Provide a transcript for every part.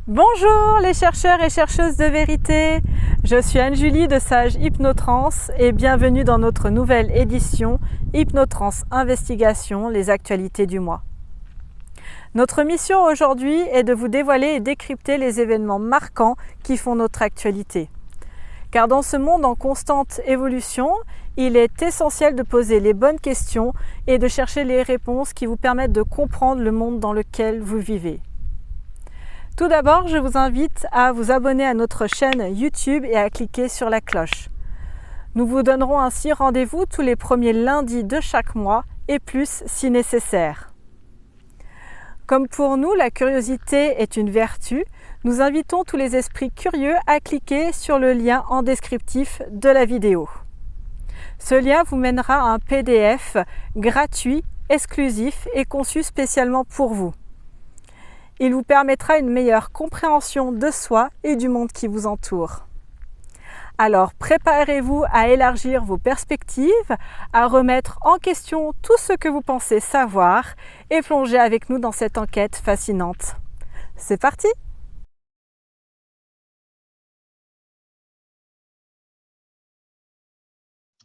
Bonjour les chercheurs et chercheuses de vérité, je suis Anne-Julie de Sage Hypnotrance et bienvenue dans notre nouvelle édition Hypnotrance Investigation, les actualités du mois. Notre mission aujourd'hui est de vous dévoiler et décrypter les événements marquants qui font notre actualité. Car dans ce monde en constante évolution, il est essentiel de poser les bonnes questions et de chercher les réponses qui vous permettent de comprendre le monde dans lequel vous vivez. Tout d'abord, je vous invite à vous abonner à notre chaîne YouTube et à cliquer sur la cloche. Nous vous donnerons ainsi rendez-vous tous les premiers lundis de chaque mois et plus si nécessaire. Comme pour nous, la curiosité est une vertu, nous invitons tous les esprits curieux à cliquer sur le lien en descriptif de la vidéo. Ce lien vous mènera à un PDF gratuit, exclusif et conçu spécialement pour vous. Il vous permettra une meilleure compréhension de soi et du monde qui vous entoure. Alors préparez-vous à élargir vos perspectives, à remettre en question tout ce que vous pensez savoir et plonger avec nous dans cette enquête fascinante. C'est parti!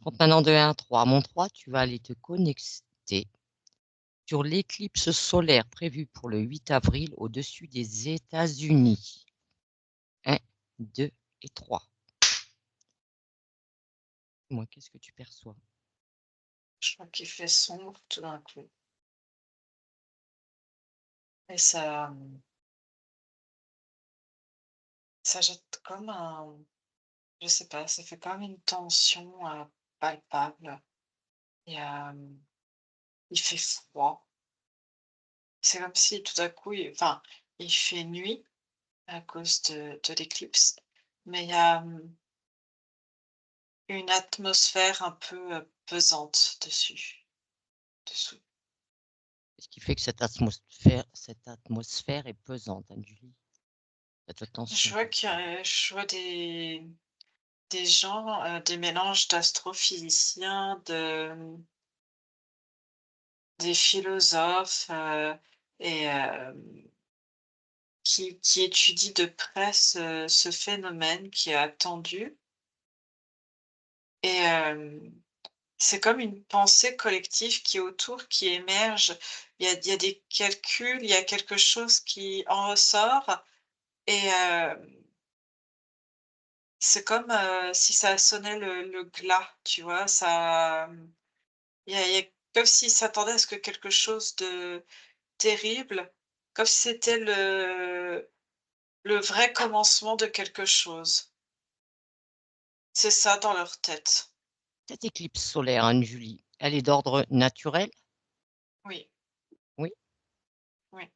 Compte maintenant de 1 à 3. À mon 3, tu vas aller te connecter sur l'éclipse solaire prévue pour le 8 avril au-dessus des États-Unis. 1, 2 et 3. Moi, qu'est-ce que tu perçois? Je crois qu'il fait sombre tout d'un coup et ça jette comme je sais pas, ça fait comme une tension, palpable et il fait froid. C'est comme si tout d'un coup il fait nuit à cause de l'éclipse, mais il y a, une atmosphère un peu, pesante dessous. Ce qui fait que cette atmosphère est pesante, Anne-Julie. Cette Je tension. vois je vois des gens, des mélanges d'astrophysiciens, des philosophes, et qui étudient de près ce phénomène qui est attendu et c'est comme une pensée collective qui est autour, qui émerge. Il y a des calculs, il y a quelque chose qui en ressort et c'est comme, si ça sonnait le glas, tu vois? Il y a comme s'ils s'attendaient à ce que quelque chose de terrible, comme si c'était le vrai commencement de quelque chose. C'est ça dans leur tête. Cette éclipse solaire, Anne-Julie, elle est d'ordre naturel? Oui, Oui. oui.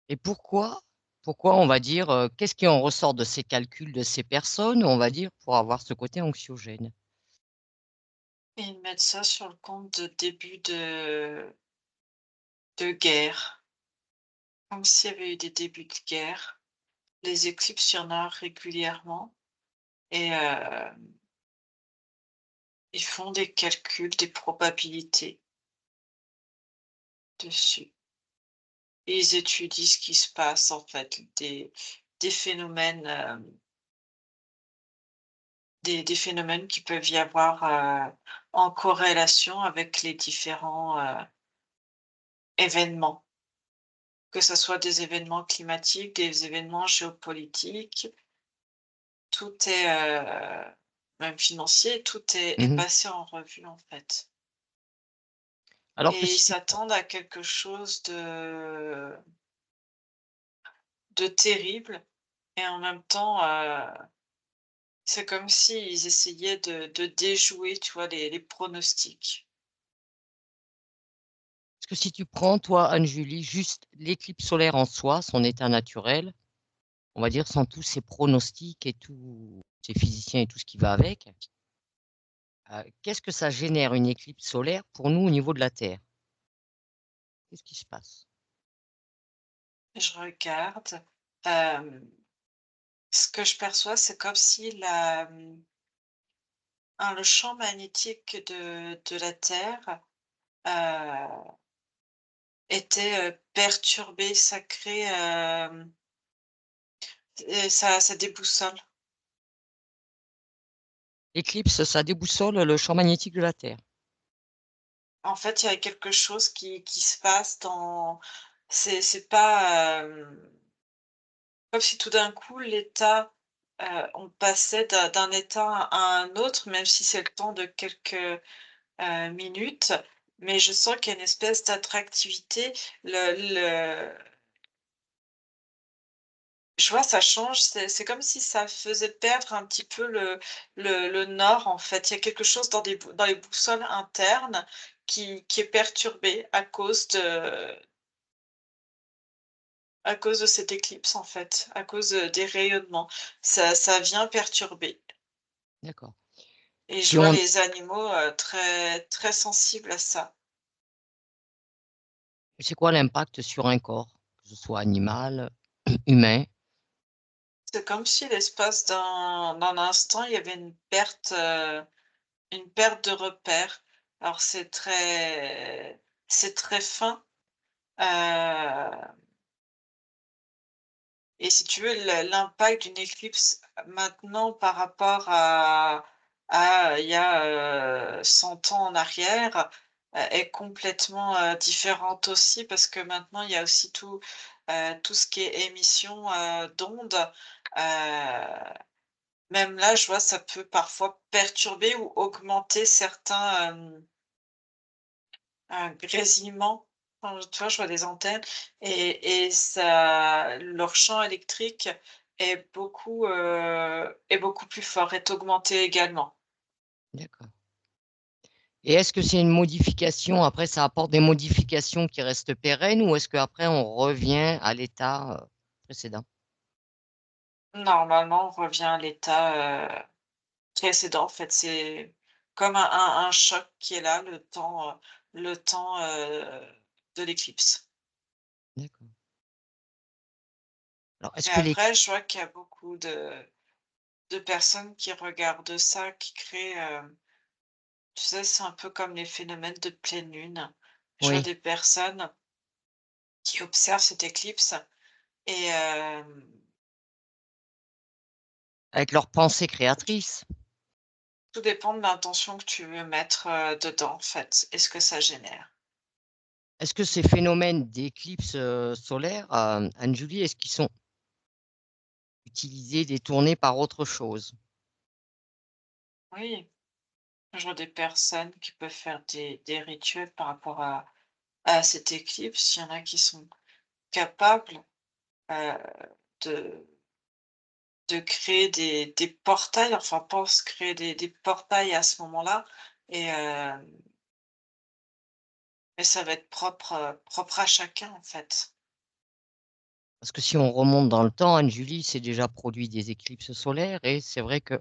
Et pourquoi on va dire, qu'est-ce qui en ressort de ces calculs de ces personnes, on va dire, pour avoir ce côté anxiogène? Et ils mettent ça sur le compte de début de guerre, comme s'il y avait eu des débuts de guerre. Les éclipses, il y en a régulièrement et ils font des calculs, des probabilités dessus. Et ils étudient ce qui se passe en fait, des phénomènes, des phénomènes qui peuvent y avoir, en corrélation avec les différents, événements. Que ça soit des événements climatiques, des événements géopolitiques, tout est, même financier, tout est Mmh. passé en revue, en fait. Alors que Et ils si tu s'attendent à quelque chose de terrible et en même temps, c'est comme s'ils essayaient de déjouer, tu vois, les pronostics. Parce que si tu prends, toi, Anne-Julie, juste l'éclipse solaire en soi, son état naturel, on va dire sans tous ces pronostics et tous ces physiciens et tout ce qui va avec, qu'est-ce que ça génère une éclipse solaire pour nous au niveau de la Terre? Qu'est-ce qui se passe? Je regarde, ce que je perçois, c'est comme si le champ magnétique de la Terre, heu, était, perturbé, ça crée, et ça déboussole. L'éclipse, ça déboussole le champ magnétique de la Terre. En fait, il y a quelque chose qui se passe dans c'est pas, comme si tout d'un coup l'état, on passait d'un état à un autre, même si c'est le temps de quelques, minutes, mais je sens qu'il y a une espèce d'attractivité. Le Je vois, ça change, c'est comme si ça faisait perdre un petit peu le nord, en fait. Il y a quelque chose dans les boussoles internes qui est perturbé à cause de cette éclipse, en fait, à cause, des rayonnements. Ça vient perturber D'accord. et je Si vois on les animaux, très très sensibles à ça. C'est quoi l'impact sur un corps? Que ce soit animal, humain? C'est comme si l'espace d'un instant, il y avait une perte de repères. Alors c'est très fin, heu et si tu veux l'impact d'une éclipse maintenant par rapport à il y a, 100 ans en arrière, est complètement, différente aussi parce que maintenant il y a aussi tout ce qui est émission, d'ondes, même là, je vois, ça peut parfois perturber ou augmenter certains, grésillements. Enfin, tu vois, je vois des antennes et ça leur champ électrique est beaucoup plus fort, est augmenté également. D'accord. Et est-ce que c'est une modification, après ça apporte des modifications qui restent pérennes ou est-ce qu'après on revient à l'état, précédent? Normalement, on revient à l'état, précédent. En fait, c'est comme un choc qui est là, le temps, de l'éclipse. D'accord. Alors est-ce Mais que les après, je vois qu'il y a beaucoup de personnes qui regardent ça, qui créent, tu sais, c'est un peu comme les phénomènes de pleine lune. Je vois Oui, des personnes qui observent cette éclipse et avec leurs pensées créatrices, tout dépend de l'intention que tu veux mettre, dedans, en fait et ce que ça génère. est-ce que ces phénomènes d'éclipses, solaires, Anne-Julie, est-ce qu'ils sont utilisés, détournés par autre chose? Oui, je vois des personnes qui peuvent faire des rituels par rapport à cette éclipse. Il y en a qui sont capables, heu, de créer des portails, enfin pensent créer des portails à ce moment-là et et ça va être propre à chacun, en fait. Parce que si on remonte dans le temps, Anne-Julie s'est déjà produit des éclipses solaires et c'est vrai que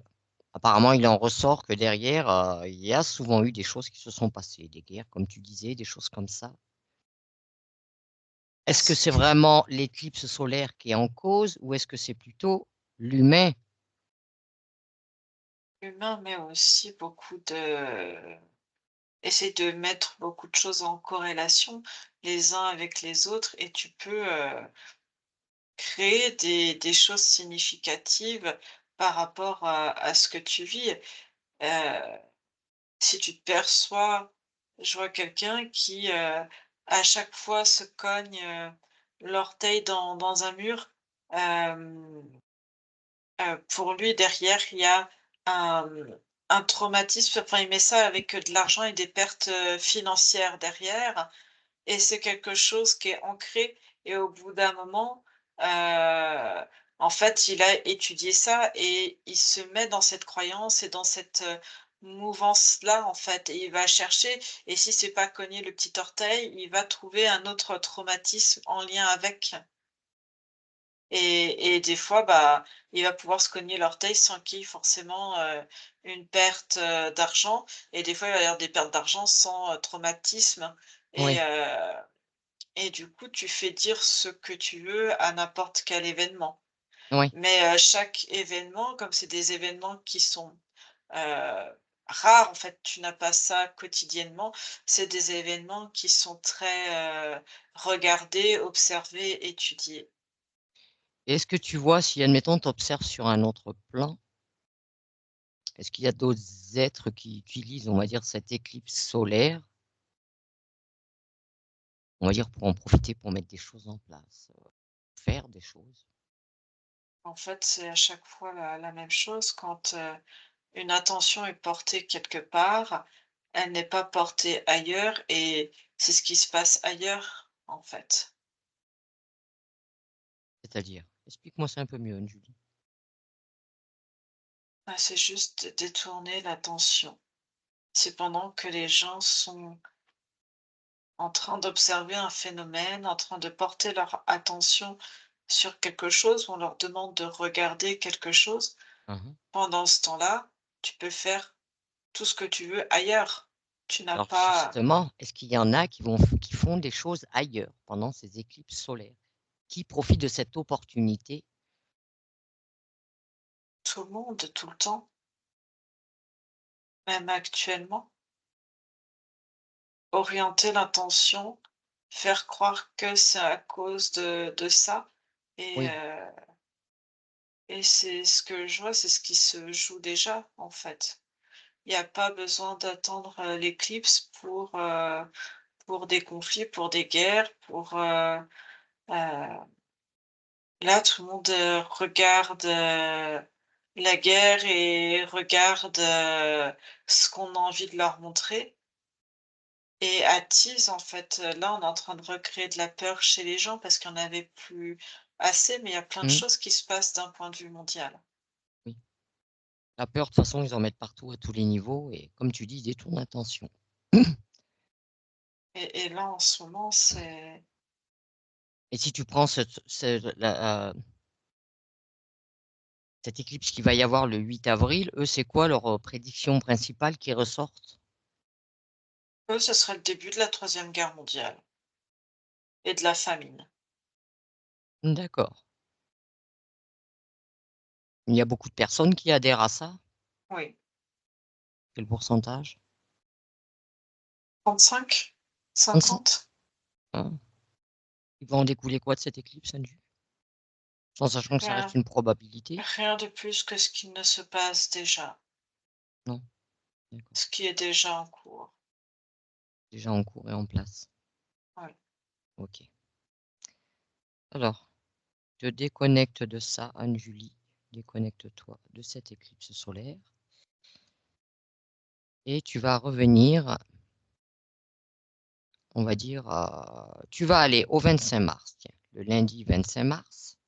apparemment, il en ressort que derrière, il y a souvent eu des choses qui se sont passées, des guerres, comme tu disais, des choses comme ça. Est-ce que Parce c'est que vraiment l'éclipse solaire qui est en cause ou est-ce que c'est plutôt l'humain? l'humain met aussi essaie de mettre beaucoup de choses en corrélation les uns avec les autres et tu peux, créer des choses significatives par rapport à ce que tu vis. Heu, Si tu te perçois je vois quelqu'un qui, à chaque fois se cogne, l'orteil dans un mur, hem, pour lui derrière il y a un, un traumatisme, enfin il met ça avec, de l'argent et des pertes, financières derrière et c'est quelque chose qui est ancré et au bout d'un moment, en fait, il a étudié ça et il se met dans cette croyance et dans cette, mouvance-là, en fait et il va chercher et si c'est pas cogner le petit orteil, il va trouver un autre traumatisme en lien avec et des fois, bah, il va pouvoir se cogner l'orteil sans qu'il y ait forcément, une perte, d'argent et des fois, il va y avoir des pertes d'argent sans, traumatisme et Oui, heu et du coup, tu fais dire ce que tu veux à n'importe quel événement. oui, Mais, chaque événement, comme c'est des événements qui sont, heu, rare, en fait, tu n'as pas ça quotidiennement. C'est des événements qui sont très, regardés, observés, étudiés. Est-ce que tu vois si, admettons, tu observes sur un autre plan, est-ce qu'il y a d'autres êtres qui utilisent, on va dire, cette éclipse solaire, on va dire, pour en profiter, pour mettre des choses en place, faire des choses? En fait, c'est à chaque fois la même chose quand, une attention est portée quelque part, elle n'est pas portée ailleurs et c'est ce qui se passe ailleurs, en fait. C'est-à-dire? Explique-moi ça un peu mieux, Anne-Julie. Bah, c'est juste détourner l'attention. C'est pendant que les gens sont en train d'observer un phénomène, en train de porter leur attention sur quelque chose, on leur demande de regarder quelque chose. Mmh. Pendant ce temps-là, tu peux faire tout ce que tu veux ailleurs. Tu n'as Alors pas justement, est-ce qu'il y en a qui font des choses ailleurs pendant ces éclipses solaires? Qui profitent de cette opportunité? tout le monde, tout le temps, même actuellement. Orienter l'intention, faire croire que c'est à cause de ça et Oui. heu et c'est ce que je vois, c'est ce qui se joue déjà, en fait. Il y a pas besoin d'attendre, l'éclipse pour des conflits, pour des guerres, là, tout le monde, regarde, la guerre et regarde, ce qu'on a envie de leur montrer et attise, en fait, là, on est en train de recréer de la peur chez les gens parce qu'il y en avait plus assez, mais il y a plein de Mmh. choses qui se passent d'un point de vue mondial Oui. La peur, de toute façon, ils en mettent partout à tous les niveaux et comme tu dis, ils détournent l'attention. et là, en ce moment, c'est Et si tu prends cette éclipse qu'il va y avoir le 8 avril, eux, c'est quoi leur, prédiction principale qui ressortent? eux, ce serait le début de la troisième guerre mondiale et de la famine. D'accord. Il y a beaucoup de personnes qui adhèrent à ça? Oui. Quel pourcentage? 35? 35? 50? Hein? Il va en découler quoi de cette éclipse, Anne-Julie? En sachant que ça reste Rien. une probabilité? Rien de plus que ce qui ne se passe déjà, Non? D'accord. ce qui est déjà en cours. Déjà en cours et en place. Oui. OK. Alors, te déconnecte de ça, Anne-Julie. Déconnecte-toi de cette éclipse solaire et tu vas revenir, on va dire, tu vas aller au 25 mars, tiens, le lundi 25 mars.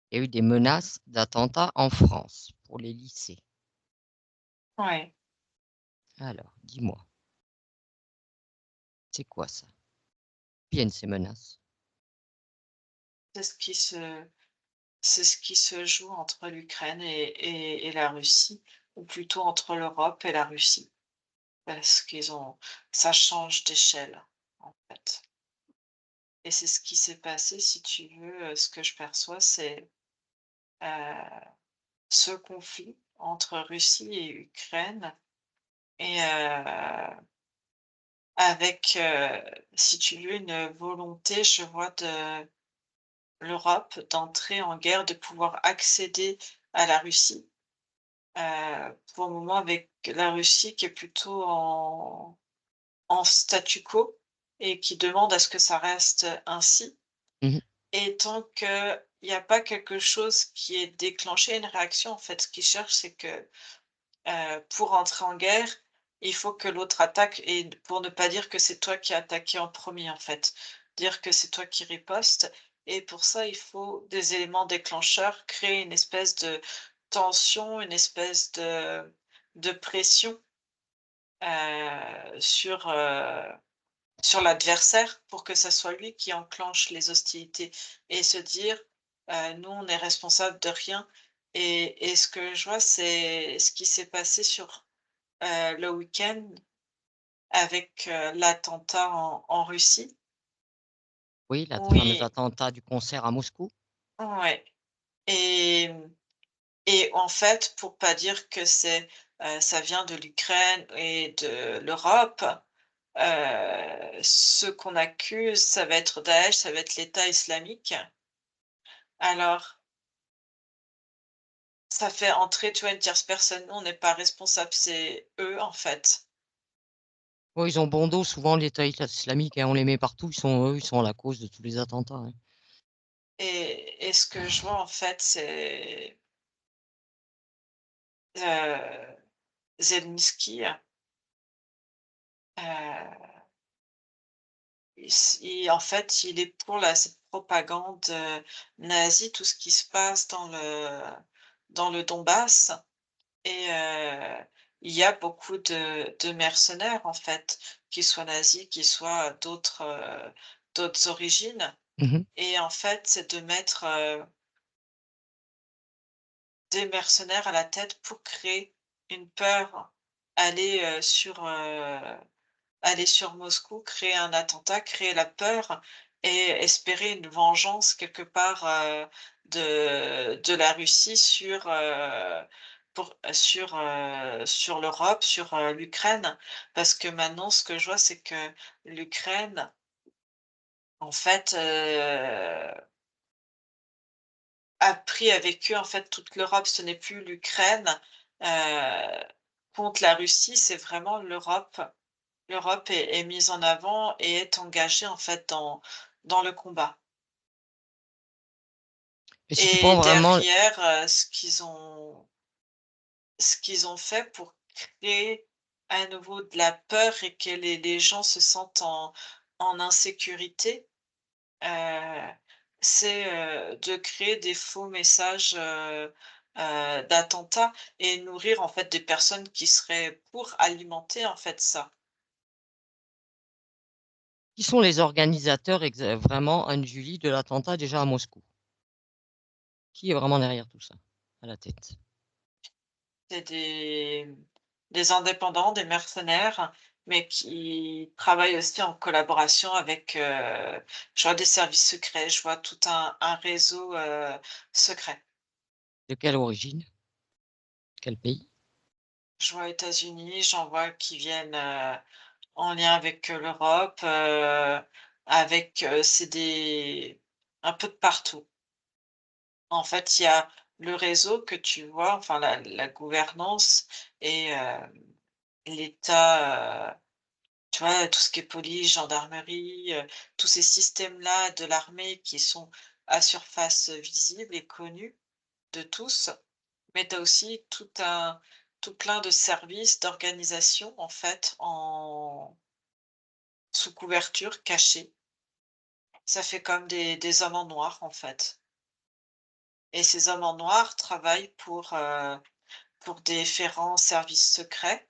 Il y a eu des menaces d'attentats en France pour les lycées. Ouais. Alors, dis-moi, c'est quoi ça? Viennent ces menaces? C'est ce qui se c'est ce qui se joue entre l'Ukraine et la Russie, ou plutôt entre l'Europe et la Russie, parce qu'ils ont ça change d'échelle, en fait. Et c'est ce qui s'est passé, si tu veux, ce que je perçois, c'est, heu, ce conflit entre Russie et Ukraine et avec, si tu veux, une volonté, je vois, de l'Europe d'entrer en guerre, de pouvoir accéder à la Russie. Pour le moment avec la Russie qui est plutôt en statu quo et qui demande à ce que ça reste ainsi Mmh. et tant qu'il y a pas quelque chose qui est déclenché, une réaction, en fait, ce qu'ils cherchent, c'est que, pour entrer en guerre, il faut que l'autre attaque et pour ne pas dire que c'est toi qui as attaqué en premier en fait. Dire que c'est toi qui riposte et pour ça, il faut des éléments déclencheurs, créer une espèce de tension, une espèce de pression, sur l'adversaire pour que ça soit lui qui enclenche les hostilités et se dire: «Nous, on est responsable de rien» et ce que je vois, c'est ce qui s'est passé sur le week-end avec, l'attentat en Russie. Oui, la fameux Oui, attentat du concert à Moscou? ouais et Et en fait, pour pas dire que ça vient de l'Ukraine et de l'Europe, ce qu'on accuse, ça va être Daesh, ça va être l'État islamique. Alors, ça fait entrer, tu vois, une tierce personne. Nous, on n'est pas responsable, c'est eux, en fait. Ouais, ils ont bon dos, souvent l'État islamique, hein, on les met partout, eux, ils sont à la cause de tous les attentats, hein. Et ce que je vois, en fait, c'est, heu, Zelensky, heu, en fait, il est pour cette propagande, nazie, tout ce qui se passe dans le Donbass. Et il y a beaucoup de mercenaires, en fait, qu'ils soient nazis, qu'ils soient d'autres origines. Mmh. Et en fait, c'est de mettre, des mercenaires à la tête pour créer une peur, aller, aller sur Moscou, créer un attentat, créer la peur et espérer une vengeance quelque part, de la Russie sur l'Europe, sur, l'Ukraine. Parce que maintenant, ce que je vois, c'est que l'Ukraine, en fait, a pris avec eux, en fait, toute l'Europe. Ce n'est plus l'Ukraine, contre la Russie, c'est vraiment l'Europe. L'Europe est mise en avant et est engagée, en fait, dans le combat. Et si tu Et prends vraiment derrière, ce qu'ils ont fait pour créer à nouveau de la peur et que les gens se sentent en insécurité, heu, c'est, de créer des faux messages, d'attentats et nourrir, en fait, des personnes qui seraient pour alimenter, en fait, ça. qui sont les organisateurs vraiment, Anne-Julie, de l'attentat déjà à Moscou? Qui est vraiment derrière tout ça, à la tête? C'est des indépendants, des mercenaires, mais qui travaillent aussi en collaboration avec, je vois des services secrets, je vois tout un réseau, secret. De quelle origine? Quel pays? Je vois États-Unis, j'en vois qui viennent, en lien avec, l'Europe, avec, c'est des un peu de partout. En fait, il y a le réseau que tu vois, enfin la gouvernance et l'État, tu vois, tout ce qui est police, gendarmerie, tous ces systèmes-là de l'armée qui sont à surface visible et connus de tous. Mais tu as aussi tout plein de services, d'organisations, en fait, sous couverture, cachés. Ça fait comme des hommes en noir, en fait. Et ces hommes en noir travaillent pour différents services secrets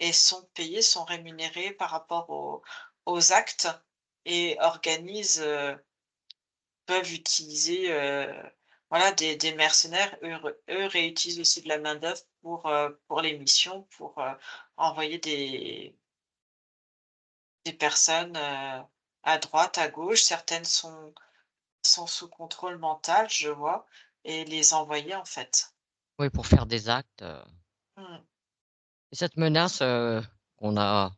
et sont payés, sont rémunérés par rapport aux actes et organisent, peuvent utiliser, voilà, des mercenaires. Eux réutilisent aussi de la main-d'œuvre pour les missions, pour, envoyer des personnes, à droite, à gauche. Certaines sont sous contrôle mental, je vois, et les envoyer, en fait. Oui, pour faire des actes, Mmh. et cette menace, qu'on a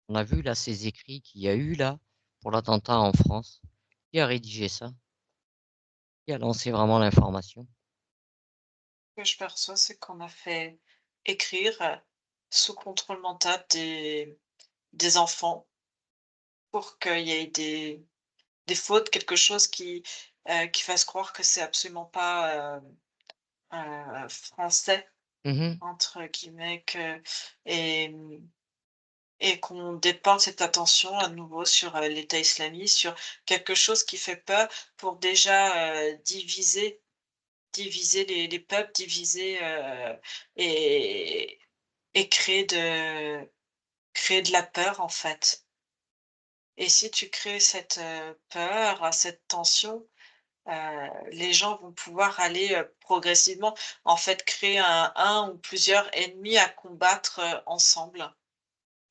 on a vu là, ces écrits qu'il y a eu là, pour l'attentat en France, qui a rédigé ça? Qui a lancé vraiment l'information? Ce que je perçois, c'est qu'on a fait écrire, sous contrôle mental des enfants pour qu'il y ait des fautes, quelque chose qui fasse croire que c'est absolument pas, «français» Mmh. entre guillemets, et et qu'on déporte cette attention à nouveau sur, l'État islamique, sur quelque chose qui fait peur pour déjà, diviser les peuples, diviser, et et créer de la peur, en fait. Et si tu crées cette, peur, cette tension, les gens vont pouvoir aller, progressivement, en fait, créer un ou plusieurs ennemis à combattre, ensemble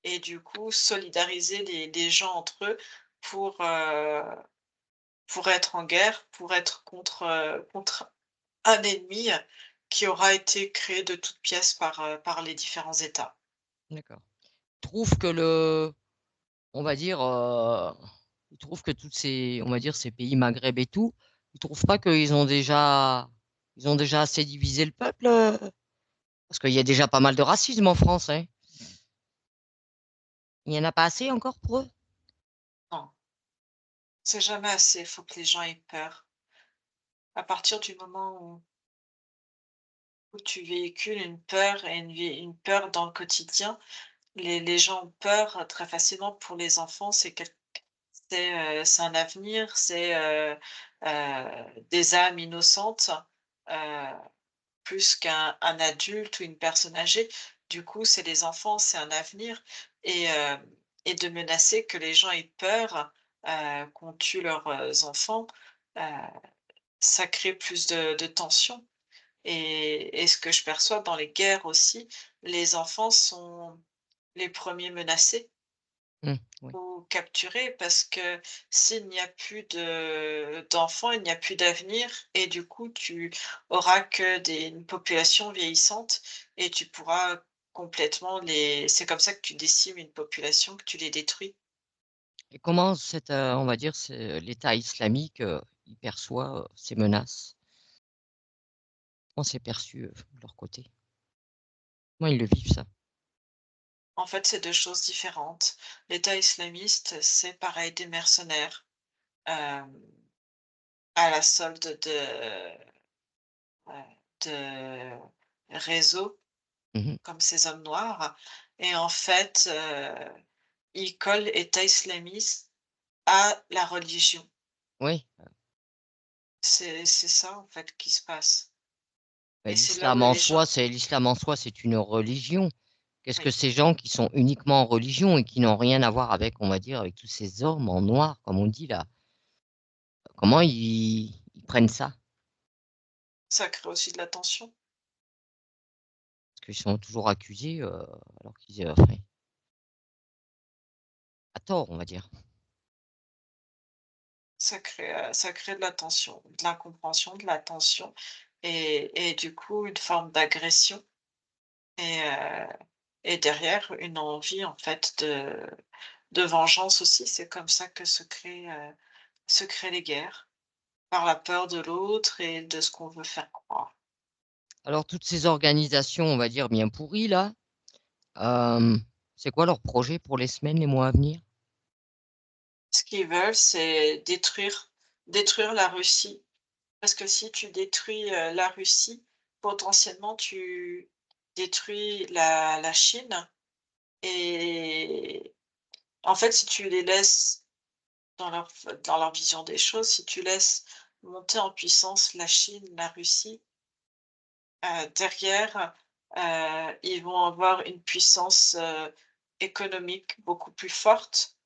et du coup solidariser les gens entre eux pour, heu, pour être en guerre, pour être contre un ennemi qui aura été créé de toutes pièces par les différents États. D'accord. Trouve que on va dire, ils trouvent que toutes ces on va dire, ces pays Maghreb et tout, ils trouvent pas qu'ils ont déjà assez divisé le peuple, Parce qu'il y a déjà pas mal de racisme en France, hein. Il y en a pas assez encore pour eux? Non, c'est jamais assez, il faut que les gens aient peur. À partir du moment où tu véhicules une peur et une peur dans le quotidien, les gens ont peur très facilement pour les enfants, c'est un avenir, des âmes innocentes, heu, plus qu'un adulte ou une personne âgée. Du coup, c'est les enfants, c'est un avenir et de menacer que les gens aient peur, qu'on tue leurs, enfants, heu, ça crée plus de tensions et ce que je perçois dans les guerres aussi, les enfants sont les premiers menacés Mmh, oui. ou capturés parce que s'il n'y a plus d'enfants, il n'y a plus d'avenir et du coup, tu auras que une population vieillissante et tu pourras complètement c'est comme ça que tu décimes une population, que tu les détruis. Et comment on va dire, l'État islamique, il perçoit, ces menaces? Comment c'est perçu, de leur côté? Comment ils le vivent ça? En fait, c'est 2 choses différentes. L'État islamiste, c'est pareil, des mercenaires, hem, à la solde de réseaux Mmh mh. comme ces hommes noirs et en fait, ils collent État islamiste à la religion. Oui, C'est ça, en fait, qui se passe bah, et c'est là où les gens l'islam en soi, c'est une religion. Qu'est-ce que oui, ces gens qui sont uniquement en religion et qui n'ont rien à voir avec, on va dire, avec tous ces hommes en noir, comme on dit là, comment ils prennent ça? ça crée aussi de la tension. Parce qu'ils sont toujours accusés, alors qu'ils, enfin, à tort, on va dire. Ça crée de la tension, de l'incompréhension, de la tension et du coup, une forme d'agression et et derrière, une envie, en fait, de vengeance aussi. C'est comme ça que se créent les guerres, par la peur de l'autre et de ce qu'on veut faire croire. Alors toutes ces organisations, on va dire bien pourries là, hem, c'est quoi leur projet pour les semaines, les mois à venir? Ce qu'ils veulent, c'est détruire la Russie. Parce que si tu détruis, la Russie, potentiellement tu détruis la Chine et en fait, si tu les laisses dans leur vision des choses, si tu laisses monter en puissance la Chine, la Russie, derrière, ils vont avoir une puissance, économique beaucoup plus forte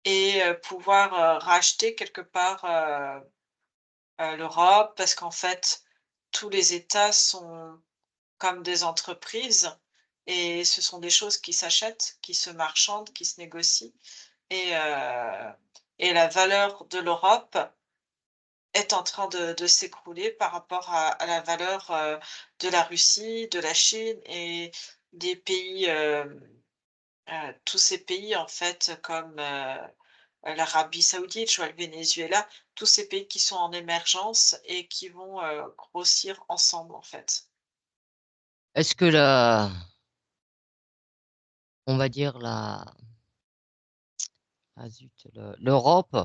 et pouvoir, racheter quelque part, l'Europe parce qu'en fait, tous les États sont comme des entreprises et ce sont des choses qui s'achètent, qui se marchandent, qui se négocient et heu et la valeur de l'Europe est en train de s'écrouler par rapport à la valeur, de la Russie, de la Chine et des pays, tous ces pays en fait comme, l'Arabie Saoudite, je vois le Venezuela, tous ces pays qui sont en émergence et qui vont, grossir ensemble, en fait. Est-ce que on va dire l'Europe,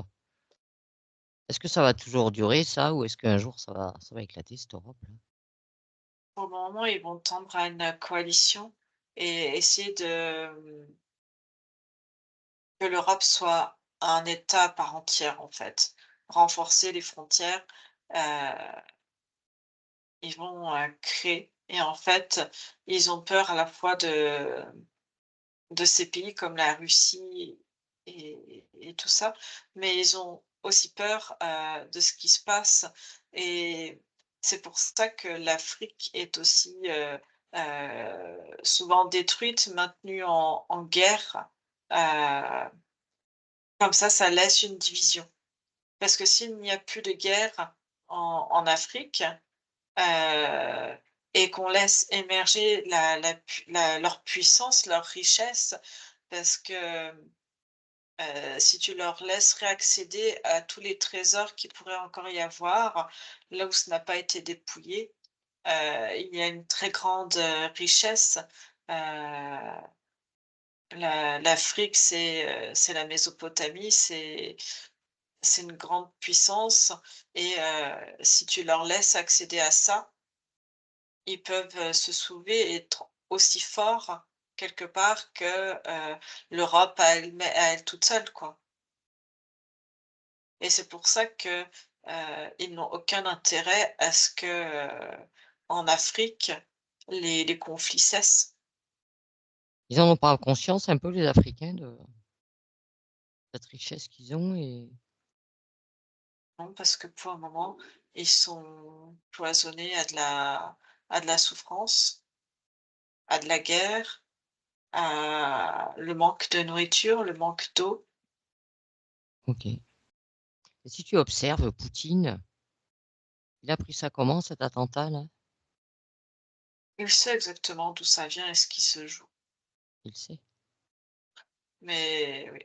est-ce que ça va toujours durer ça ou est-ce qu'un jour ça va éclater cette Europe-là? Pour le moment, ils vont tendre à une coalition et essayer que l'Europe soit un État à part entière, en fait. Renforcer les frontières, heu, ils vont, créer et en fait, ils ont peur à la fois de ces pays comme la Russie et tout ça, mais ils ont aussi peur, de ce qui se passe et c'est pour ça que l'Afrique est aussi, souvent détruite, maintenue en guerre, heu, comme ça laisse une division. Parce que s'il n'y a plus de guerre en Afrique, heu, et qu'on laisse émerger leur puissance, leur richesse, parce que, si tu leur laisserais accéder à tous les trésors qu'il pourrait encore y avoir, là où ça n'a pas été dépouillé, il y a une très grande, richesse. L'Afrique, c'est la Mésopotamie, c'est une grande puissance et si tu leur laisses accéder à ça, ils peuvent, se soulever et être aussi forts quelque part que, l'Europe à elle toute seule, quoi. Et c'est pour ça que, ils n'ont aucun intérêt à ce que, en Afrique, les conflits cessent. Ils en ont pas conscience un peu les Africains de cette richesse qu'ils ont et Non, parce que pour le moment, ils sont cloisonnés à de la souffrance, à de la guerre, à le manque de nourriture, le manque d'eau. OK. Et si tu observes Poutine, il a pris ça comment cet attentat-là? Il sait exactement d'où ça vient et ce qui se joue. Il sait? Mais oui,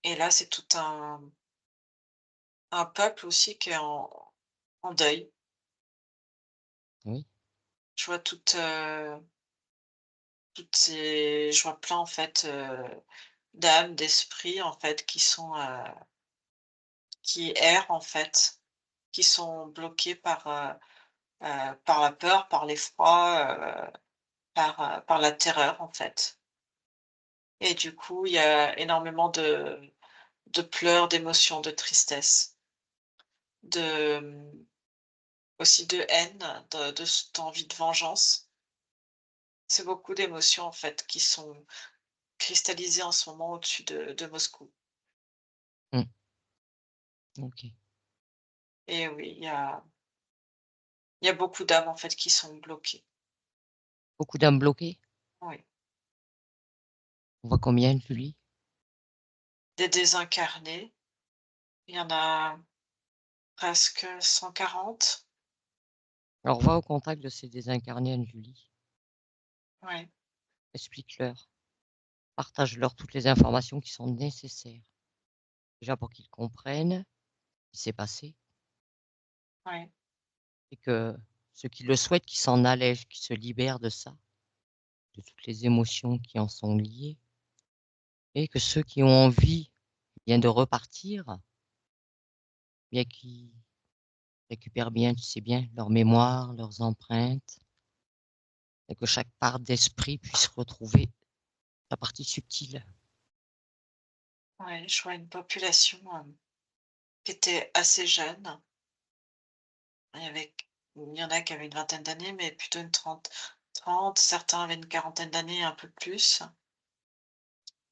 et là, c'est tout un peuple aussi qui est en deuil. Oui, Je vois je vois plein, en fait, d'âmes, d'esprits, en fait, qui errent, en fait, qui sont bloqués par la peur, par l'effroi, par la terreur, en fait. Et du coup, il y a énormément de pleurs, d'émotions, de tristesse, de, aussi de haine, cette envie de vengeance. C'est beaucoup d'émotions, en fait, qui sont cristallisées en ce moment au-dessus de Moscou. mmh, OK. Et oui, il y a beaucoup d'âmes, en fait, qui sont bloquées. Beaucoup d'âmes bloquées? Oui. On voit combien, Julie? Des désincarnés, il y en a presque 140. Alors va au contact de ces désincarnés, Anne-Julie. Oui, Explique-leur, partage-leur toutes les informations qui sont nécessaires. Déjà pour qu'ils comprennent ce qui s'est passé oui, et que ceux qui le souhaitent, qu'ils s'en allègent, qu'ils se libèrent de ça, de toutes les émotions qui en sont liées et que ceux qui ont envie, bien de repartir, bien qu'ils récupèrent bien, tu sais bien, leur mémoire, leurs empreintes et que chaque part d'esprit puisse retrouver sa partie subtile. oui, je vois une population, qui était assez jeune. Il y en a qui avaient une vingtaine d'années, mais plutôt une 30, certains avaient une quarantaine d'années, un peu plus.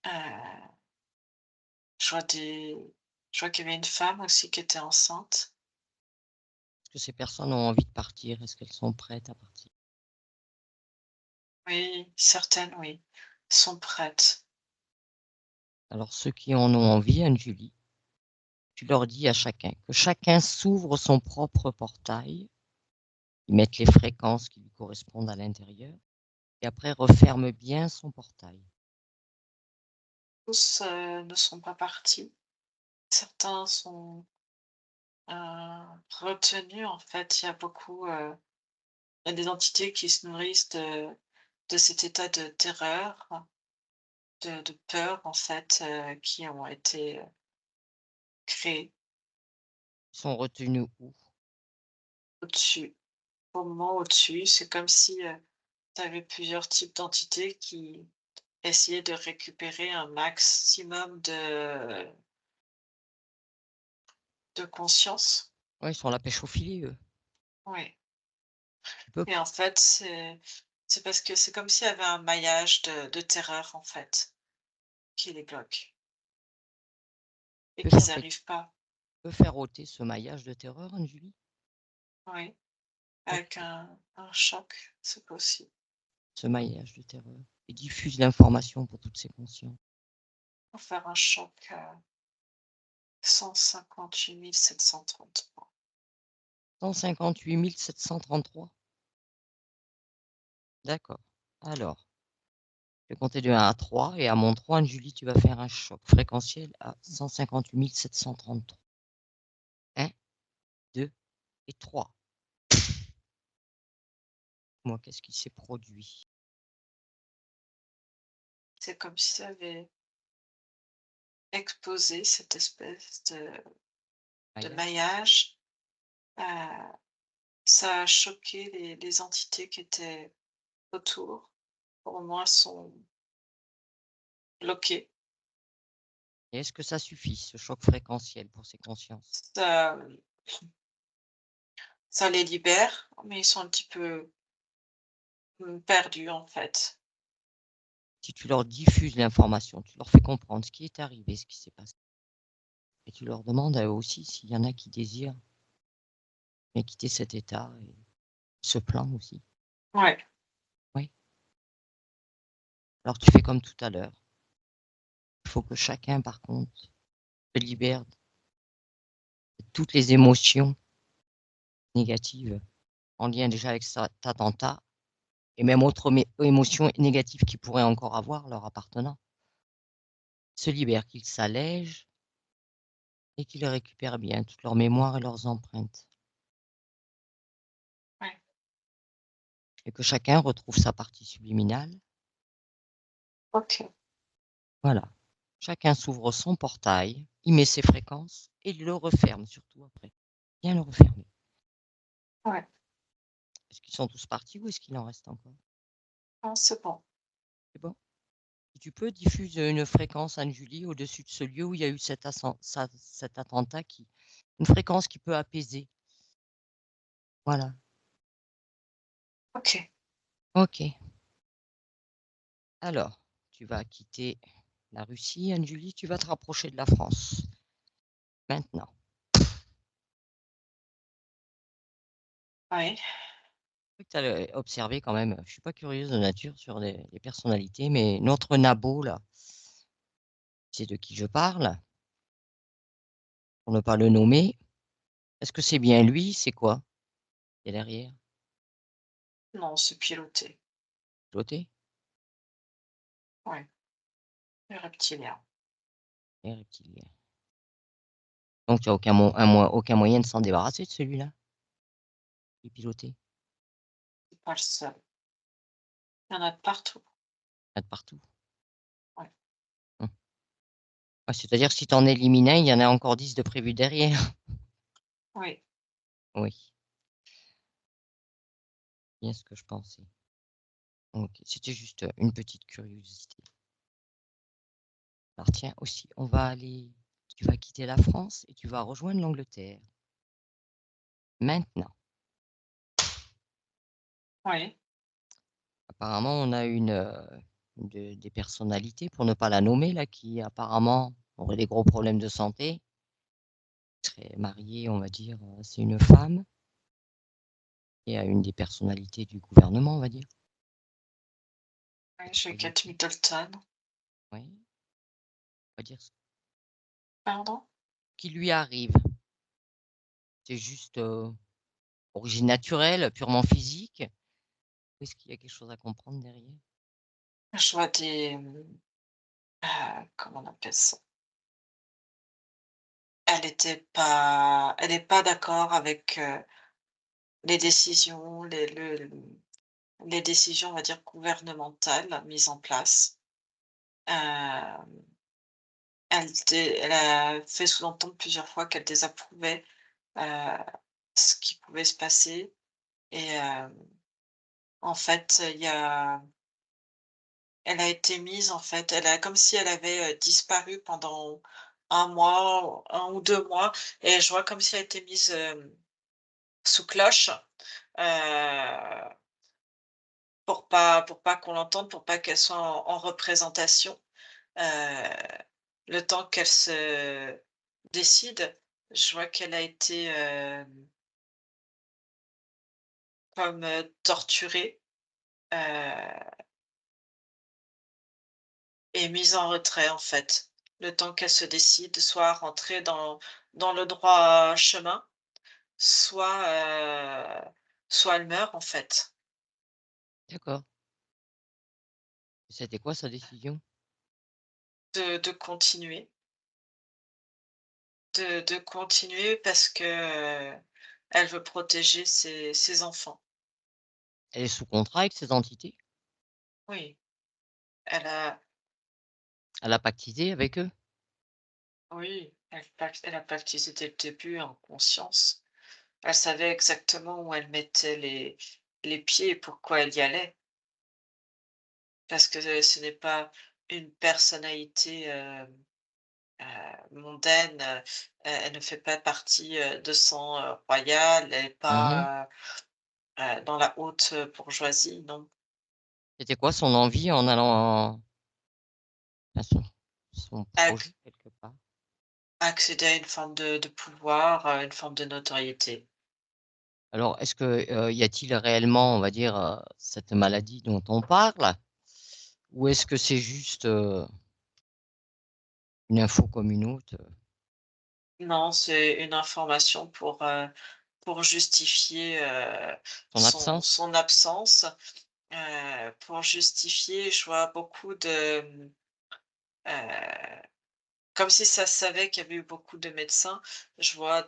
Heu, je vois des je vois qu'il y avait une femme aussi qui était enceinte. Est-ce que ces personnes ont envie de partir? Est-ce qu'elles sont prêtes à partir? Oui, certaines, oui, sont prêtes. Alors ceux qui en ont envie, Anne-Julie, tu leur dis à chacun que chacun s'ouvre son propre portail, ils mettent les fréquences qui lui correspondent à l'intérieur et après referme bien son portail. Tous, ne sont pas partis. Certains sont, retenus, en fait. Il y a des entités qui se nourrissent de cet état de terreur, de peur, en fait, qui ont été, créés Ils sont retenus où? au-dessus. Au moment au-dessus, c'est comme si, tu avais plusieurs types d'entités qui essayaient de récupérer un maximum de conscience. Ouais, ils sont à la pêche au filet, eux. Oui, Tu peux et en fait, c'est parce que c'est comme s'il y avait un maillage de terreur, en fait, qui les bloque et peux faire qu'ils péter, n'arrivent pas. peux faire ôter ce maillage de terreur, Anne-Julie? Oui, OK, avec un choc, c'est possible. ce maillage de terreur et diffuse l'information pour toutes ces consciences. Pour faire un choc, 158 733. 158 733. D'accord. Alors, je vais compter de 1 à 3 et à mon 3, Anne-Julie, tu vas faire un choc fréquentiel à 158 733. 1, 2 et 3. Moi, qu'est-ce qui s'est produit? C'est comme si ça avait exposé cette espèce de Aïe, maillage. Heu, Ça a choqué les entités qui étaient autour. Pour le moment, elles sont bloquées. et est-ce que ça suffit, ce choc fréquentiel pour ces consciences? Ça ça les libère, mais ils sont un petit peu, perdus, en fait. Si tu leur diffuses l'information, tu leur fais comprendre ce qui est arrivé, ce qui s'est passé et tu leur demandes à eux aussi s'il y en a qui désirent bien quitter cet état et ce plan aussi. Ouais, Oui. Alors tu fais comme tout à l'heure. Il faut que chacun, par contre, se libère de toutes les émotions négatives en lien déjà avec cet attentat et même autres émotions négatives qu'ils pourraient encore avoir leur appartenant. Se libèrent, qu'ils s'allègent et qu'ils récupèrent bien toute leur mémoire et leurs empreintes. ouais, Et que chacun retrouve sa partie subliminale. OK. Voilà. Chacun s'ouvre son portail, il met ses fréquences et il le referme surtout après. Bien le refermer. Ouais. Est-ce qu'ils sont tous partis ou est-ce qu'il en reste encore? Ah, c'est bon. C'est bon? Si tu peux, diffuse une fréquence, Anne-Julie, au-dessus de ce lieu où il y a eu cet attentat une fréquence qui peut apaiser. Voilà. OK. OK. Alors, tu vas quitter la Russie, Anne-Julie, tu vas te rapprocher de la France. Maintenant. Ouais. Tu as observé quand même, je suis pas curieuse de nature sur les personnalités, mais notre Nabo là, c'est de qui je parle, pour ne pas le nommer. Est-ce que c'est bien lui? C'est quoi? Il y a derrière? Non, c'est piloté. Piloté? Ouais, les reptiliens. Et reptilien. Donc tu as aucun moyen de s'en débarrasser de celui-là? Qui est piloté? C'est pas le seul. Il y en a de partout. Il y en a de partout. Ouais. Mmh. Ah, c'est-à-dire si tu en élimines un, il y en a encore 10 de prévus derrière? Oui. Oui, bien ce que je pensais. OK, c'était juste, une petite curiosité. Alors tiens aussi, tu vas quitter la France et tu vas rejoindre l'Angleterre. Maintenant, Oui. apparemment, on a des personnalités, pour ne pas la nommer là, qui apparemment aurait des gros problèmes de santé, serait mariée, on va dire, c'est une femme et à une des personnalités du gouvernement, on va dire. Oui, Cette j'ai Kate royauté. Middleton. Oui, on va dire ce Pardon? qui lui arrive. C'est juste, origine naturelle, purement physique? Ou est-ce qu'il y a quelque chose à comprendre derrière? Je vois comment on appelle ça? Elle est pas d'accord avec, les décisions, les décisions, on va dire, gouvernementales mises en place. Hem, elle a fait sous-entendre plusieurs fois qu'elle désapprouvait, heu, ce qui pouvait se passer et en fait, elle a été mise, en fait, elle a comme si elle avait, disparu pendant 1 mois, 1 ou 2 mois et je vois comme si elle était mise, sous cloche, heu, pour pas qu'on l'entende, pour pas qu'elle soit en représentation, heu, le temps qu'elle se décide. Je vois qu'elle a été, comme, torturée, heu et mise en retrait, en fait. Le temps qu'elle se décide, soit à rentrer dans le droit chemin, soit, soit elle meurt, en fait. D'accord. C'était quoi sa décision? de continuer, de continuer parce que, elle veut protéger ses enfants. Elle est sous contrat avec ces entités? Oui, elle a Elle a pactisé avec eux? oui, elle a pactisé dès le début en conscience. Elle savait exactement où elle mettait les pieds et pourquoi elle y allait. Parce que ce n'est pas une personnalité, mondaine, elle ne fait pas partie, de sang, royal, elle est Mmh. pas, dans la haute, bourgeoisie, non. C'était quoi son envie en allant enfin son projet Acc quelque part? accéder à une forme de pouvoir, une forme de notoriété. Alors est-ce que, y a-t-il réellement, on va dire, cette maladie dont on parle? Ou est-ce que c'est juste, une info comme une autre, Non, c'est une information pour justifier, son absence? son absence, pour justifier, je vois beaucoup de, comme si ça savait qu'il y avait eu beaucoup de médecins, je vois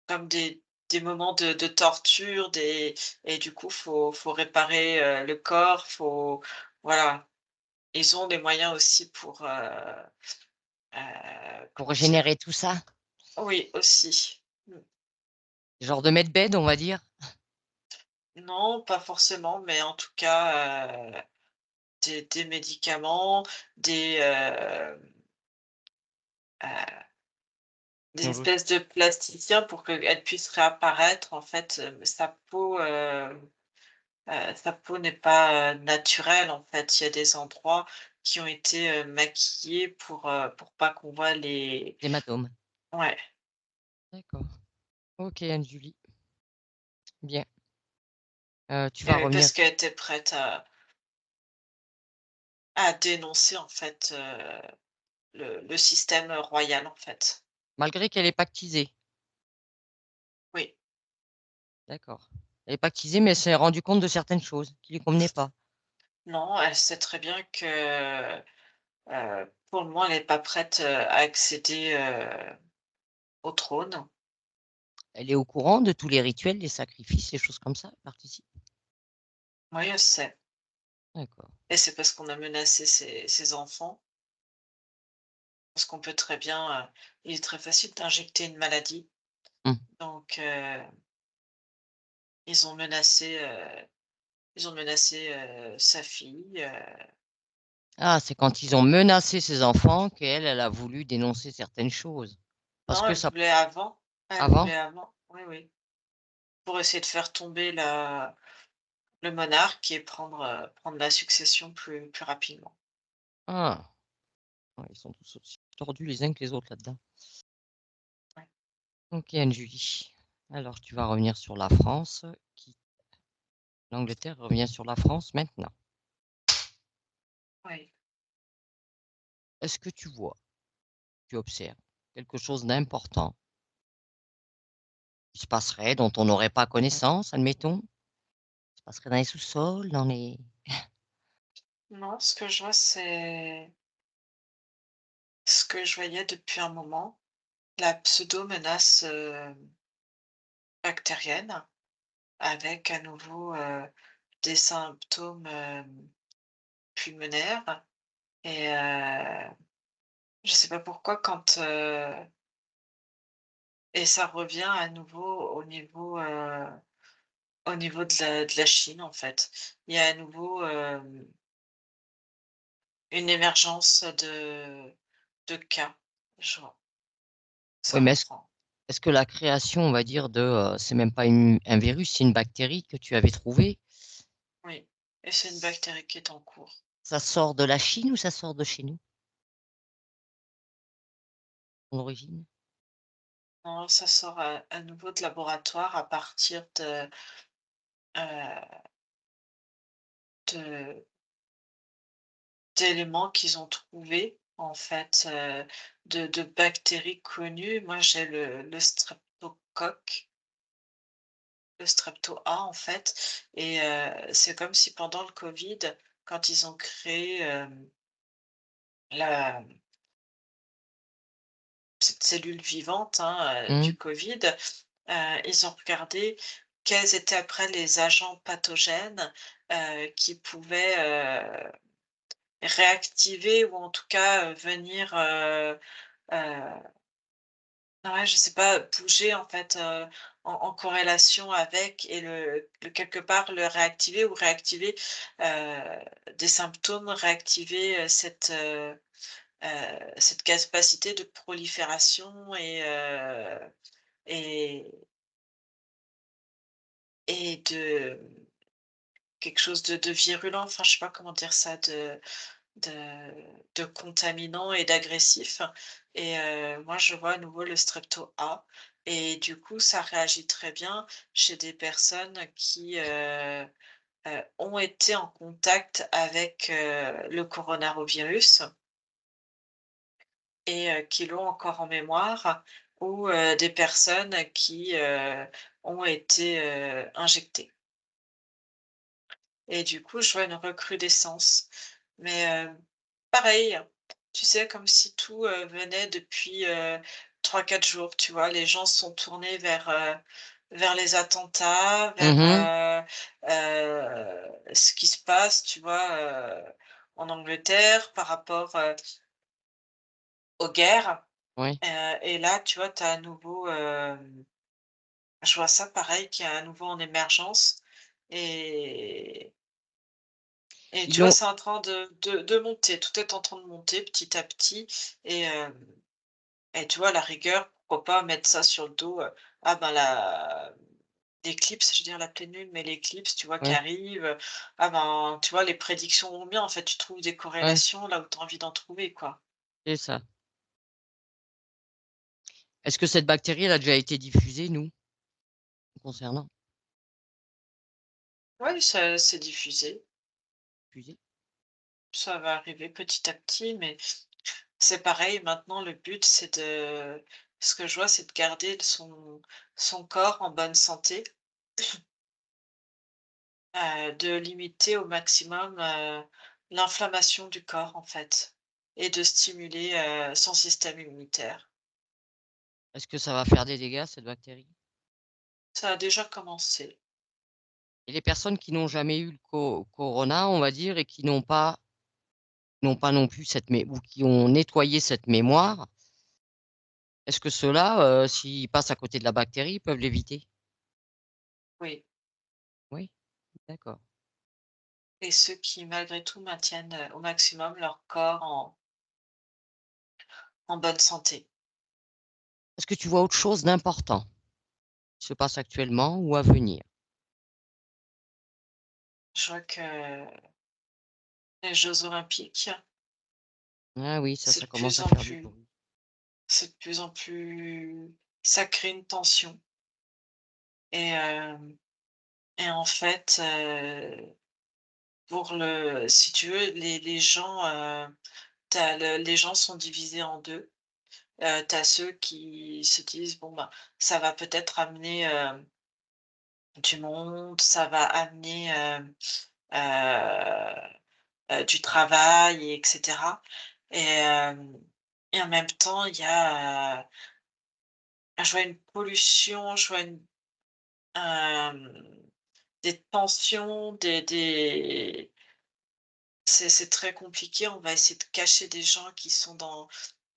comme des moments de torture, et du coup, faut réparer, le corps, faut voilà. Ils ont des moyens aussi pour, Pour comment dire? régénérer tout ça? Oui, aussi. Mmh. Genre de medbed, on va dire? Non, pas forcément, mais en tout cas, des médicaments, des, des Technologie. espèces de plasticiens pour qu'elle puisse réapparaître. En fait, sa peau n'est pas, naturelle, en fait. Il y a des endroits qui ont été, maquillés pour pas qu'on voit les L'hématome. ouais, D'accord. OK Anne-Julie, bien. Tu vas revenir parce qu'elle était prête à dénoncer, en fait, le système royal, en fait. malgré qu'elle est pactisée? Oui. D'accord. Elle est pactisée, mais elle s'est rendue compte de certaines choses qui lui convenaient pas. Non, elle sait très bien que, pour le moment, elle est pas prête, à accéder, au trône. Elle est au courant de tous les rituels, les sacrifices, les choses comme ça? Elle participe? Oui, elle sait, D'accord. et c'est parce qu'on a menacé ses enfants, parce qu'on peut très bien, il est très facile d'injecter une maladie, Mmh. donc ils ont menacé, sa fille, Ah, c'est quand ils ont menacé ses enfants qu'elle, elle a voulu dénoncer certaines choses. Parce non, que ça elle avant? voulait avant, oui, oui, pour essayer de faire tomber le monarque et prendre la succession plus rapidement. Ah! Ouais, ils sont tous aussi tordus les uns que les autres là-dedans. Ouais, OK Anne-Julie. Alors tu vas revenir sur la France, qui l'Angleterre revient sur la France maintenant. oui. Est-ce que tu vois, tu observes quelque chose d'important qui se passerait, dont on n'aurait pas connaissance, admettons? Se passerait dans les sous-sols, dans les Non, ce que je vois, c'est ce que je voyais depuis un moment, la pseudo-menace, bactérienne, avec à nouveau, des symptômes, pulmonaires, et je sais pas pourquoi et ça revient à nouveau au niveau de la Chine, en fait. Il y a à nouveau, une émergence de cas, je vois. oui, Ça mais reprend. est-ce que la création, on va dire, de, c'est même pas un virus, c'est une bactérie que tu avais trouvée, Oui, et c'est une bactérie qui est en cours. ça sort de la Chine ou ça sort de chez nous, son origine? Non, ça sort à nouveau de laboratoire à partir heu, de d'éléments qu'ils ont trouvés, en fait, de bactéries connues. Moi, j'ai le streptocoque, le strepto A, en fait et c'est comme si pendant le covid, quand ils ont créé, la cette cellule vivante, hein, Mmh. du covid, ils ont regardé quels étaient après les agents pathogènes, qui pouvaient, réactiver ou en tout cas, venir, ouais, je sais pas, bouger en fait, en corrélation avec et le quelque part le réactiver ou réactiver, des symptômes, réactiver, cette capacité de prolifération et et de quelque chose de virulent, enfin je sais pas comment dire ça, de de contaminant et d'agressif et moi je vois à nouveau le strepto A et du coup ça réagit très bien chez des personnes qui, ont été en contact avec, le coronavirus et qui l'ont encore en mémoire ou des personnes qui, ont été, injectées et du coup je vois une recrudescence mais pareil, tu sais, comme si tout, venait depuis, 3-4 jours, tu vois? Les gens se sont tournés vers les attentats, vers, Mmh. ce qui se passe, tu vois, en Angleterre par rapport, aux guerres, Ouais. et là, tu vois, tu as à nouveau, je vois ça pareil qui est à nouveau en émergence et et Ils tu vois, l'ont c'est en train de monter, tout est en train de monter petit à petit et et tu vois, à la rigueur, pourquoi pas mettre ça sur le dos, ah ben, l'éclipse, je veux dire la pleine lune, mais l'éclipse, tu vois, qui ouais, arrive, ah ben, tu vois, les prédictions vont bien, en fait, tu trouves des ouais, corrélations là où tu as envie d'en trouver, quoi. c'est ça. Est-ce que cette bactérie, elle a déjà été diffusée, nous, concernant? Oui, ça c'est diffusé, Diffusée? ça va arriver petit à petit, mais c'est pareil, maintenant le but, c'est de ce que je vois, c'est de garder son corps en bonne santé, de limiter au maximum, l'inflammation du corps, en fait et de stimuler, son système immunitaire. Est-ce que ça va faire des dégâts, cette bactérie? Ça a déjà commencé. Et les personnes qui n'ont jamais eu le corona, on va dire, et qui n'ont pas non plus cette mé ou qui ont nettoyé cette mémoire, est-ce que ceux-là, s'ils passent à côté de la bactérie, ils peuvent l'éviter? Oui, Oui? D'accord. et ceux qui malgré tout maintiennent, au maximum leur corps en bonne santé. Est-ce que tu vois autre chose d'important qui se passe actuellement ou à venir? Je vois que les jeux olympiques, Ah oui, ça, c'est ça de plus commence à en faire du plus bruit. c'est de plus en plus ça crée une tension et et en fait, pour le si tu veux, les gens, tu les gens sont divisés en 2. Tu as ceux qui se disent: «Bon, ben, ça va peut-être amener, du monde, ça va amener, du travail et cetera» et et en même temps, il y a, je vois une pollution, je vois des tensions, des c'est très compliqué. On va essayer de cacher des gens qui sont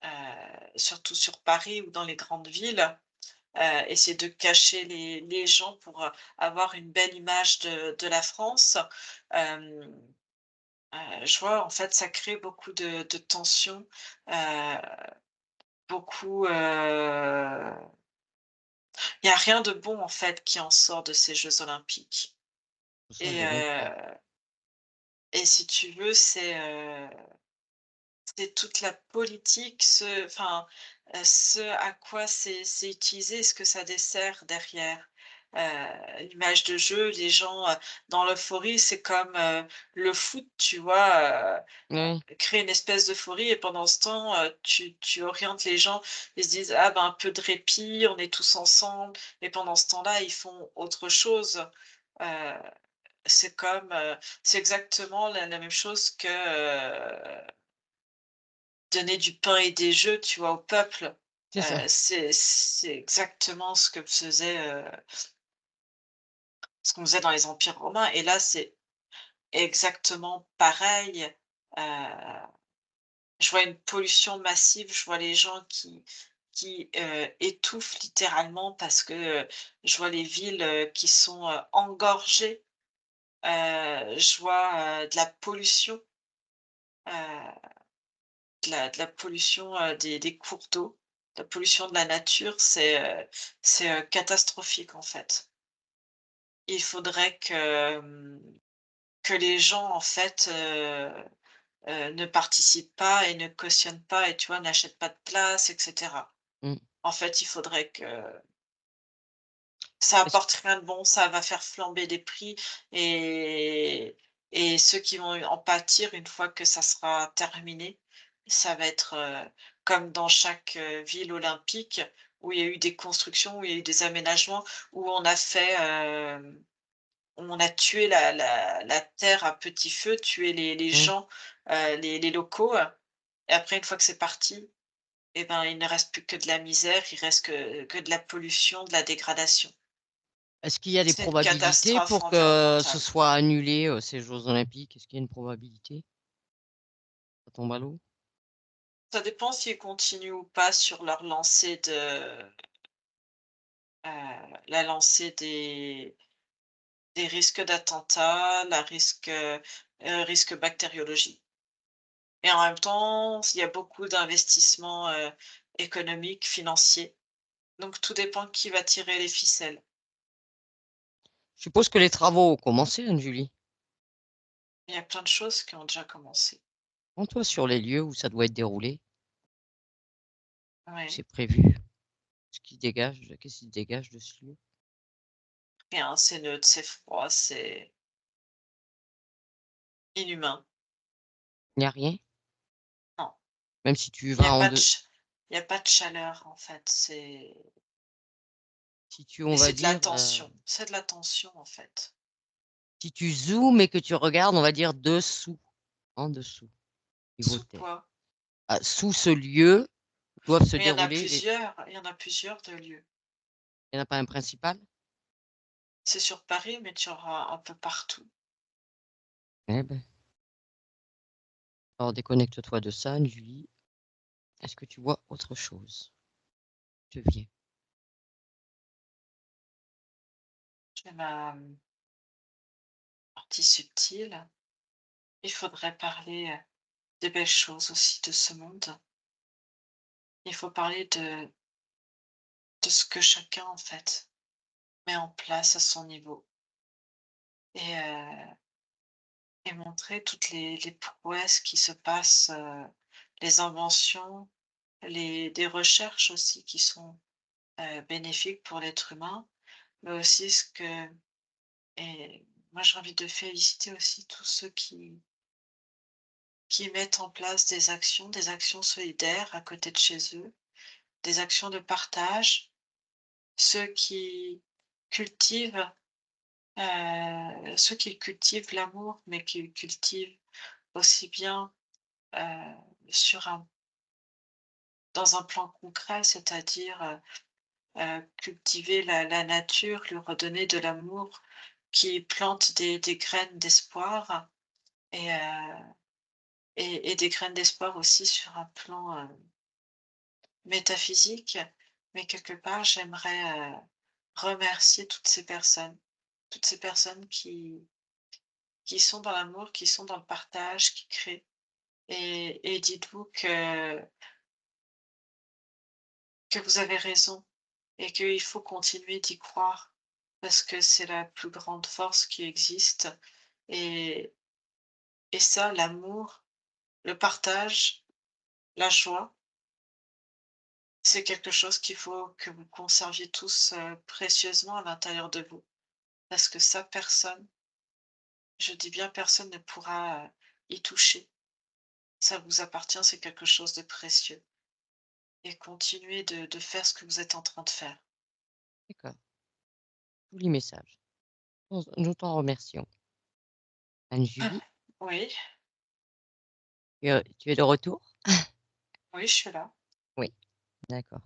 heu, surtout sur Paris ou dans les grandes villes, essayer de cacher les gens pour, avoir une belle image de la France. Hem, je vois en fait ça crée beaucoup de tensions, heu, beaucoup, il y a rien de bon en fait qui en sort de ces jeux olympiques Ce sont et des bons points. si tu veux c'est toute la politique, ce à quoi c'est utilisé, ce que ça dessert derrière. l'image de jeu, les gens, dans l'euphorie, c'est comme, le foot, tu vois? Oui, Créer une espèce d'euphorie et pendant ce temps, tu orientes les gens, ils se disent: «Ah ben, un peu de répit, on est tous ensemble» et pendant ce temps-là, ils font autre chose. Heu, c'est comme, c'est exactement la même chose que, donner du pain et des jeux, tu vois, au peuple. c'est ça. C'est exactement ce qu'on faisait dans les empires romains et là, c'est exactement pareil. Heu Je vois une pollution massive, je vois les gens qui étouffent littéralement parce que, je vois les villes, qui sont, engorgées. Je vois, de la pollution, heu, de la pollution, des cours d'eau, de la pollution de la nature. C'est catastrophique, en fait. Il faudrait que les gens, en fait, ne participent pas et ne cautionnent pas et tu vois, n'achètent pas de place et cetera. Mmh. En fait, il faudrait que ça Est-ce apporte rien de bon, ça va faire flamber les prix et et ceux qui vont en pâtir une fois que ça sera terminé, ça va être, comme dans chaque, ville olympique où il y a eu des constructions, où il y a eu des aménagements, où on a fait, où on a tué la terre à petit feu, tué les mmh. gens, les locaux, et après une fois que c'est parti, et ben, il ne reste plus que de la misère, il reste que de la pollution, de la dégradation. Est-ce qu'il y a des C'est une probabilités catastrophe pour que ce environnementale. soit annulé, ces jeux olympiques? Est-ce qu'il y a une probabilité? Ça tombe à l'eau? Ça dépend s'ils continuent ou pas sur leur lancée la lancée des risques d'attentats, risque bactériologie et en même temps, il y a beaucoup d'investissements, économiques, financiers, donc tout dépend qui va tirer les ficelles. Je suppose que les travaux ont commencé, Anne-Julie? Il y a plein de choses qui ont déjà commencé. Rends-toi sur les lieux où ça doit être déroulé, où Ouais, c'est prévu, qu'est-ce qui se dégage de ce lieu? rien, c'est neutre, c'est froid, c'est inhumain. Il n'y a rien? Non, Même si tu il y a vas en pas de de ch il y a pas de chaleur en fait, si tu et on va dire, c'est de la tension en fait. si tu zoomes et que tu regardes, on va dire dessous, en dessous, niveau Sous terre. quoi? Ah, sous ce lieu doivent se Mais dérouler les il y en a plusieurs de lieux. il n'y en a pas un principal? C'est sur Paris, mais tu auras un peu partout. Eh beh, alors déconnecte-toi de ça, Julie. Est-ce que tu vois autre chose? Je viens. J'ai ma, partie subtile. Il faudrait parler, des belles choses aussi de ce monde. Il faut parler de ce que chacun, en fait, met en place à son niveau et et montrer toutes les prouesses qui se passent, les inventions, les des recherches aussi qui sont, bénéfiques pour l'être humain, mais aussi ce que et moi j'ai envie de féliciter aussi tous ceux qui mettent en place des actions solidaires à côté de chez eux, des actions de partage, ceux qui cultivent, ceux qui cultivent l'amour, mais qui le cultivent aussi bien, heu, sur un dans un plan concret, c'est-à-dire, cultiver la nature, lui redonner de l'amour, qui plante des graines d'espoir et et des graines d'espoir aussi sur un plan, métaphysique. Mais quelque part, j'aimerais, remercier toutes ces personnes qui sont dans l'amour, qui sont dans le partage, qui créent et dites-vous que vous avez raison et qu'il faut continuer d'y croire parce que c'est la plus grande force qui existe et et ça, l'amour, le partage, la joie, c'est quelque chose qu'il faut que vous conserviez tous, précieusement à l'intérieur de vous. Parce que ça, personne, je dis bien personne ne pourra, y toucher. Ça vous appartient, c'est quelque chose de précieux et continuez de faire ce que vous êtes en train de faire. D'accord, joli message. Nous t'en remercions. Anne-Julie, Oui, tu es de retour? oui, je suis là. Oui, d'accord.